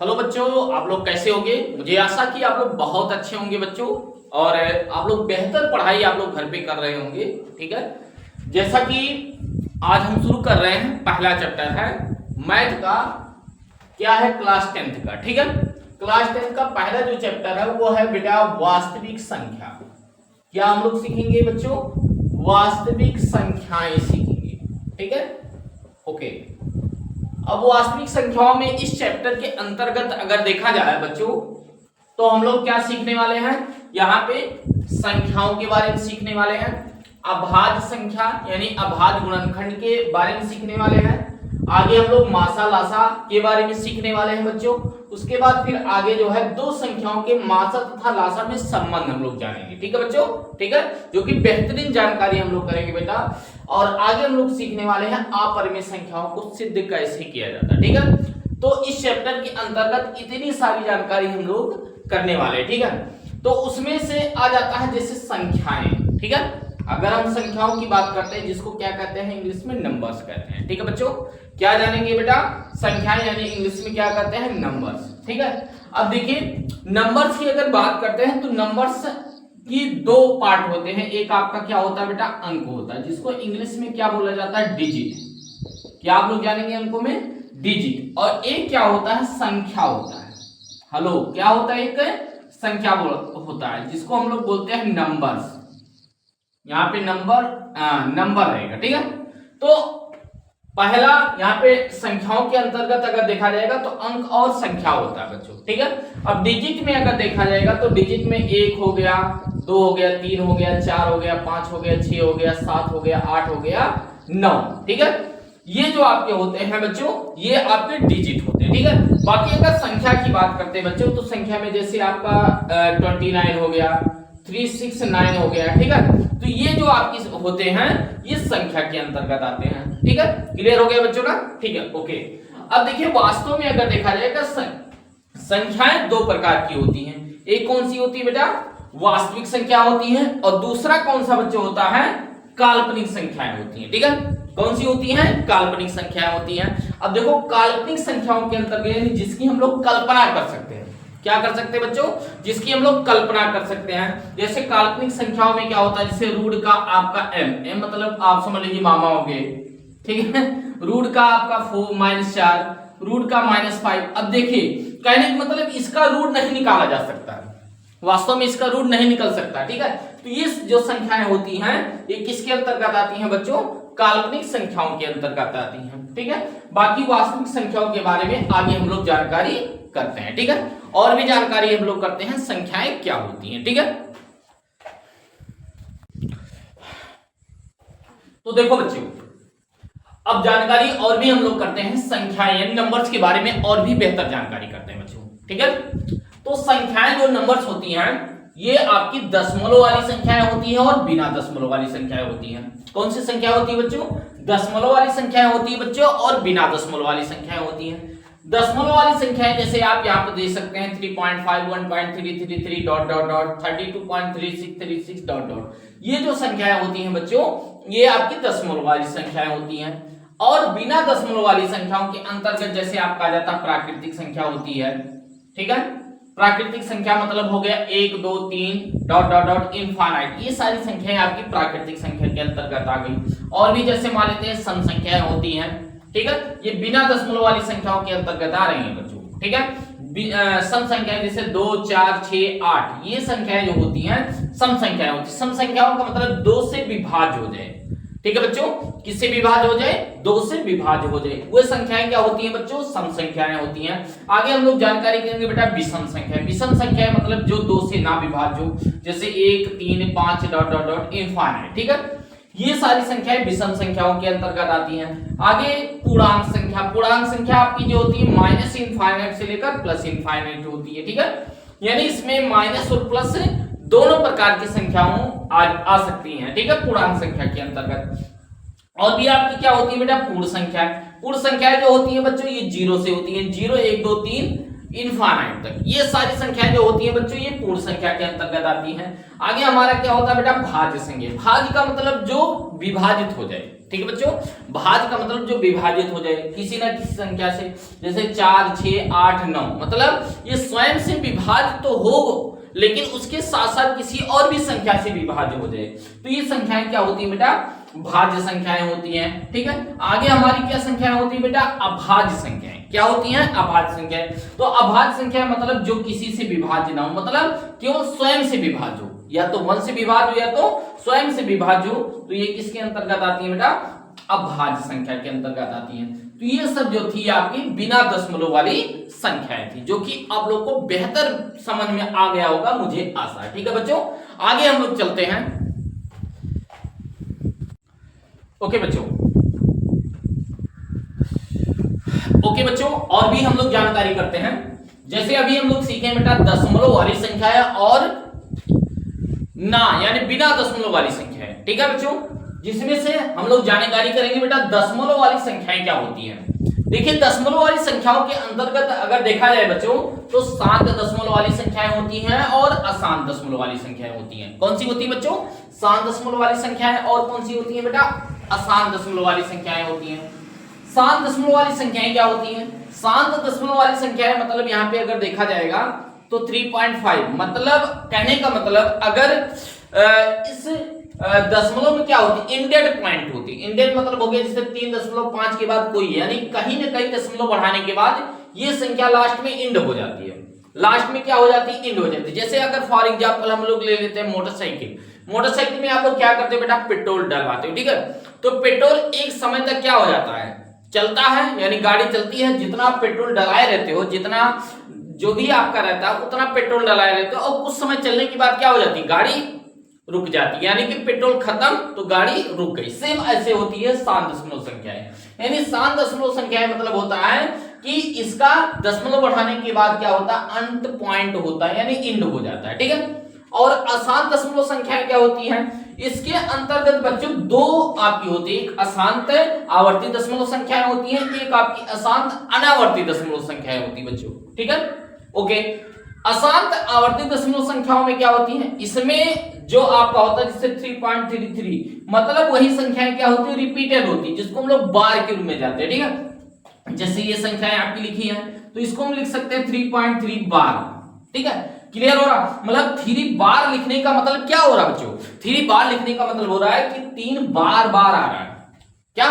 Hello बच्चों, आप लोग कैसे होंगे। मुझे आशा कि आप लोग बहुत अच्छे होंगे बच्चों, और आप लोग बेहतर पढ़ाई आप लोग घर पे कर रहे होंगे। ठीक है, जैसा कि आज हम शुरू कर रहे हैं, पहला चैप्टर है मैथ का, क्या है, क्लास 10th का। ठीक है, क्लास 10th का पहला जो चैप्टर है वो है बेटा वास्तविक संख्या। क्या हम लोग सीखेंगे बच्चों? वास्तविक संख्याएं सीखेंगे। ठीक है, ओके। अब वास्तविक संख्याओं में इस चैप्टर के अंतर्गत अगर देखा जाए बच्चों, तो हम लोग क्या सीखने वाले हैं? यहाँ पे संख्याओं के बारे में सीखने वाले हैं, अभाज्य संख्या यानी अभाज्य गुणनखंड के बारे में सीखने वाले हैं, आगे हम लोग मासा लासा के बारे में सीखने वाले हैं बच्चों। उसके बाद फिर आगे जो है दो संख्याओं के मासा तथा लासा में संबंध हम लोग जानेंगे। ठीक है बच्चों, ठीक है, जो कि बेहतरीन जानकारी हम लोग करेंगे बेटा। और आगे हम लोग सीखने वाले हैं अपरिमेय संख्याओं को सिद्ध कैसे किया जाता है। ठीक है, तो इस चैप्टर के अंतर्गत इतनी सारी जानकारी हम लोग करने वाले हैं। ठीक है, तो उसमें से आ जाता है जैसे संख्याएं। ठीक है, अगर हम संख्याओं की बात करते हैं, जिसको क्या कहते हैं इंग्लिश में नंबर्स कहते हैं। ठीक है बच्चों, क्या जानेंगे बेटा? संख्याएं यानी इंग्लिश में क्या कहते हैं? नंबर्स। ठीक है, अब देखिए नंबर्स की अगर बात करते हैं तो नंबर्स की दो पार्ट होते हैं। एक आपका क्या होता है बेटा? अंक होता है, जिसको इंग्लिश में क्या बोला जाता है? डिजिट। क्या आप लोग जानेंगे अंकों में? डिजिट। और एक क्या होता है? संख्या होता है। हेलो, क्या होता है? एक संख्या होता है, जिसको हम लोग बोलते हैं नंबर्स। यहाँ पे नंबर रहेगा। ठीक है, तो पहला यहाँ पे संख्याओं के अंतर्गत अगर देखा जाएगा तो अंक और संख्या होता है बच्चों। ठीक है, अब डिजिट में अगर देखा जाएगा तो डिजिट में 1 हो गया, 2 हो गया, 3 हो गया, 4 हो गया, 5 हो गया, 6 हो गया, 7 हो गया, 8 हो गया, 9। ठीक है, ये जो आपके होते हैं बच्चों, ये आपके डिजिट होते हैं। ठीक है, बाकी अगर संख्या की बात करते हैं बच्चों, तो संख्या में जैसे आपका 29 हो गया, 369 हो गया। ठीक है, तो ये जो आपकी होते हैं ये संख्या के अंतर्गत आते हैं। ठीक है, क्लियर हो गया बच्चों ना? ठीक है, ओके। अब देखिए वास्तव में अगर देखा जाएगा संख्याएं दो प्रकार की होती हैं। एक कौन सी होती है बेटा? वास्तविक संख्या होती है, और दूसरा कौन सा बच्चों होता है? काल्पनिक संख्याएं होती हैं। ठीक है, कौन सी होती हैं? काल्पनिक संख्याएं होती हैं। अब देखो काल्पनिक संख्याओं के अंतर्गत जिसकी हम लोग कल्पना कर सकते हैं। क्या कर सकते हैं बच्चों? जिसकी हम लोग कल्पना कर सकते हैं। जैसे काल्पनिक संख्याओं में क्या होता है? जैसे रूट का आपका m मतलब आप समझ लीजिए मामा हो गए। ठीक है, रूट का आपका 4, रूट का -5। अब देखिए कहने का मतलब इसका रूट नहीं निकाला जा सकता है, वास्तव में इसका रूट नहीं निकल सकता। ठीक है, तो ये जो संख्याएं होती हैं ये किसके अंतर्गत आती हैं बच्चों? काल्पनिक संख्याओं के अंतर्गत आती हैं। ठीक है, बाकी वास्तविक संख्याओं के बारे में आगे हम लोग जानकारी करते हैं। ठीक है, और भी जानकारी हम लोग करते हैं संख्याएं क्या होती हैं। ठीक है, तो देखो बच्चों, अब जानकारी और भी हम लोग करते हैं संख्याएं यानी नंबर्स के बारे में, और भी बेहतर जानकारी करते हैं बच्चों। ठीक है, तो संख्याएं जो नंबर्स होती हैं ये आपकी दशमलव वाली संख्याएं होती हैं और बिना दशमलव वाली संख्याएं होती हैं। कौन सी संख्या होती है बच्चों? दशमलव वाली संख्याएं होती है बच्चों, और बिना दशमलव वाली संख्याएं होती हैं। दशमलव वाली संख्याएं जैसे आप यहाँ पे देख सकते हैं 3.5, 1.333 ... 32.3636 ... ये जो संख्याएं होती हैं बच्चों ये आपकी दशमलव वाली संख्याएं होती हैं। और बिना दशमलव वाली संख्याओं के अंतर्गत जैसे आपका आ जाता प्राकृतिक संख्या होती है। ठीक है, प्राकृतिक संख्या मतलब हो गया 1, 2, 3 ... इनफाइनाइट। ये सारी संख्याएं आपकी प्राकृतिक संख्या के अंतर्गत आ गई। और भी जैसे मान लेते हैं सम संख्याएं होती हैं। ठीक है, ये बिना दशमलव वाली संख्याओं के अंतर्गत आ रही हैं बच्चों। ठीक है, सम संख्याएं जैसे 2, 4, 6, 8 ये संख्याएं जो होती हैं सम संख्याएं होती हैं। सम संख्याओं का मतलब 2 से विभाज्य हो जाए। ठीक है बच्चों, किससे विभाज्य हो जाए? 2 से विभाज्य हो जाए, वो संख्याएं क्या होती हैं बच्चों? सम संख्याएं होती हैं। आगे हम लोग जानकारी करेंगे बेटा विषम संख्या। विषम संख्या मतलब जो 2 से ना विभाज्य हो, जैसे 1, 3, 5 ... इनफाइनाइट। ठीक है, ये सारी संख्याएं विषम संख्याओं के अंतर्गत आती हैं। आगे पूर्णांक संख्या। पूर्णांक संख्या आपकी जो होती है माइनस इनफाइनाइट से लेकर प्लस इनफाइनाइट होती है। ठीक है, यानी इसमें माइनस और प्लस दोनों प्रकार की संख्याओं आ सकती हैं। ठीक है, पूर्णांक संख्या के अंतर्गत। और भी आपकी क्या होती है बेटा? पूर्ण संख्या। पूर्ण संख्याएं जो होती है बच्चों ये 0 से होती है, 0, 1, 2, 3 इनफाइनाइट तक। ये सारी संख्याएं जो होती है बच्चों ये पूर्ण संख्या के अंतर्गत आती हैं। आगे हमारा क्या होता है बेटा? भाज्य संख्या। भाज्य का मतलब जो विभाजित हो जाए। ठीक है बच्चों। भाज्य का मतलब जो विभाजित हो जाए किसी ना किसी संख्या से, जैसे 4, 6, 8, 9, मतलब ये स्वयं से विभाजित तो हो लेकिन उसके साथ साथ किसी और भी संख्या से विभाज्य हो जाए, तो ये संख्याएं क्या होती है बेटा, भाज्य संख्याएं होती हैं। ठीक है, आगे हमारी क्या संख्याएं होती है बेटा, अभाज्य संख्याएं। क्या होती हैं, अभाज्य संख्याएं। तो अभाज्य संख्या मतलब जो किसी से विभाज्य ना हो, मतलब केवल स्वयं से विभाज्य हो, या तो 1 से विभाज्य हो या तो स्वयं से विभाज्य हो, तो ये किसके अंतर्गत आती है बेटा, अभाज्य संख्या के अंतर्गत आती है। तो ये सब जो थी आपकी बिना दशमलव वाली संख्याएं थी, जो कि आप लोग को बेहतर समझ में आ गया होगा, मुझे आशा है। ठीक है बच्चों, आगे हम लोग चलते हैं। ओके बच्चों, और भी हम लोग जानकारी करते हैं। जैसे अभी हम लोग सीखे बेटा दशमलव वाली संख्या है और ना यानी बिना दशमलव वाली संख्या है। ठीक है बच्चों, जिसमें से हम लोग जानकारी करेंगे बेटा दशमलव वाली संख्याएं क्या होती हैं। देखिए दशमलव वाली संख्याओं के अंतर्गत अगर देखा जाए बच्चों, तो शांत दशमलव वाली संख्याएं होती हैं और अशांत दशमलव वाली संख्याएं होती हैं। कौन सी होती है बच्चों, शांत दशमलव वाली संख्याएं, और कौन सी होती है बेटा, अशांत दशमलव वाली संख्याएं होती हैं। शांत दशमलव वाली संख्याएं क्या होती हैं, शांत दशमलव वाली संख्याएं मतलब यहाँ पे अगर देखा जाएगा तो 3.5, मतलब कहने का मतलब अगर इस दशमलव में क्या होती है, इंडेड पॉइंट होती है। इंडेड मतलब हो गया जैसे 3.5 के बाद कोई, यानी कहीं ना कहीं दशमलव बढ़ाने के बाद ये संख्या लास्ट में इंड हो जाती है। लास्ट में क्या हो जाती है, इंड हो जाती है। जैसे अगर फॉर एग्जांपल हम लोग ले लेते हैं मोटरसाइकिल में आप लोग क्या करते हो बेटा, पेट्रोल डलवाते हो। ठीक है, तो पेट्रोल एक समय तक क्या हो जाता है, चलता है, यानी गाड़ी चलती है, जितना आप पेट्रोल डलाए रहते हो, जितना जो भी आपका रहता है उतना पेट्रोल डलाए रहते हो, और कुछ समय चलने के बाद क्या हो जाती है, गाड़ी रुक जाती है, यानी कि पेट्रोल खत्म तो गाड़ी रुक गई। सेम ऐसे होती है शांत दशमलव संख्याएं, यानी शांत दशमलव संख्याएं मतलब होता है कि इसका दशमलव बढ़ाने के बाद क्या होता है, अंत पॉइंट होता है, यानी इंड हो जाता है। ठीक है, और अशांत दशमलव संख्याएं क्या होती हैं, इसके अंतर्गत बच्चों दो आपकी होती है, एक अशांत आवर्ती दशमलव संख्याएं होती हैं, एक आपकी अशांत अनावर्ती दशमलव संख्याएं होती है बच्चों। ठीक है, ओके। अशांत आवर्ती दशमलव संख्याओं में क्या होती हैं, इसमें जो आपका होता है जैसे 3.33, मतलब वही संख्याएं क्या होती है, रिपीटेड होती है, जिसको हम लोग बार के रूप में जानते हैं। ठीक है, जैसे ये संख्याएं आपकी लिखी है तो इसको हम लिख सकते हैं 3.3 बार। ठीक है, क्लियर हो रहा, मतलब 3 बार लिखने का मतलब क्या हो रहा बच्चों, 3 बार लिखने का मतलब हो रहा है कि 3 बार बार आ रहा है। क्या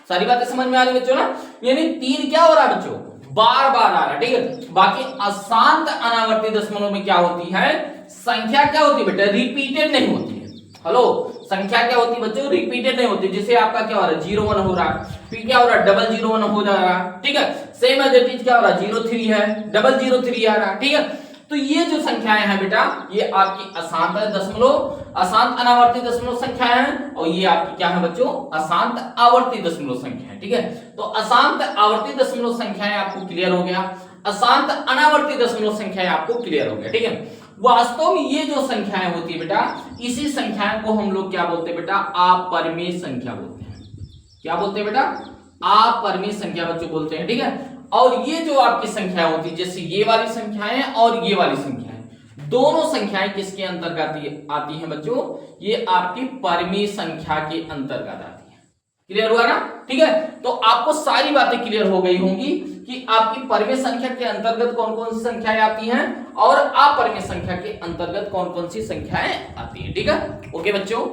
सारी बातें समझ में आ रही बच्चों ना, यानी 3 क्या हो रहा है बच्चों, बार बार आ रहा है। ठीक है, बाकी अशांत अनावर्ती दशमलव में क्या होती है, संख्या क्या होती है बेटा, रिपीटेड नहीं होती है। हेलो, संख्या क्या होती है बच्चों, रिपीटेड नहीं होती। जैसे आपका क्या हो रहा है, 0 1 हो रहा है, फिर क्या हो रहा है, 001 हो जा रहा है। ठीक है, सेम एज इट इज क्या हो रहा है, 03 है, 003 आ रहा है। ठीक है, तो ये जो संख्याएं हैं बेटा, ये आपकी अशांत दशमलव, अशांत अनावर्ती दशमलव संख्याएं हैं, और ये आपकी क्या है बच्चों, अशांत आवर्ती दशमलव संख्याएं। ठीक है, तो अशांत आवर्ती दशमलव संख्याएं आपको क्लियर हो गया, अशांत अनावर्ती दशमलव संख्याएं आपको क्लियर हो गया। ठीक है, वास्तव में ये जो संख्याएं होती है बेटा, इसी संख्याएं को हम लोग क्या बोलते हैं बेटा, अपरिमेय संख्या बोलते हैं। क्या बोलते हैं बेटा, अपरिमेय संख्या बच्चों बोलते हैं। ठीक है, और ये जो आपकी संख्या होती है, जैसे ये वाली संख्याएं और ये वाली संख्याएं, दोनों संख्याएं किसके अंतर्गत आती हैं बच्चों, ये आपकी परिमेय संख्या के अंतर्गत आती है। क्लियर हुआ ना। ठीक है, तो आपको सारी बातें क्लियर हो गई होंगी कि आपकी परिमेय संख्या के अंतर्गत कौन कौन सी संख्याएं आती हैं और अपरिमेय संख्या के अंतर्गत कौन कौन सी संख्याएं आती हैं। ठीक है, ओके बच्चों।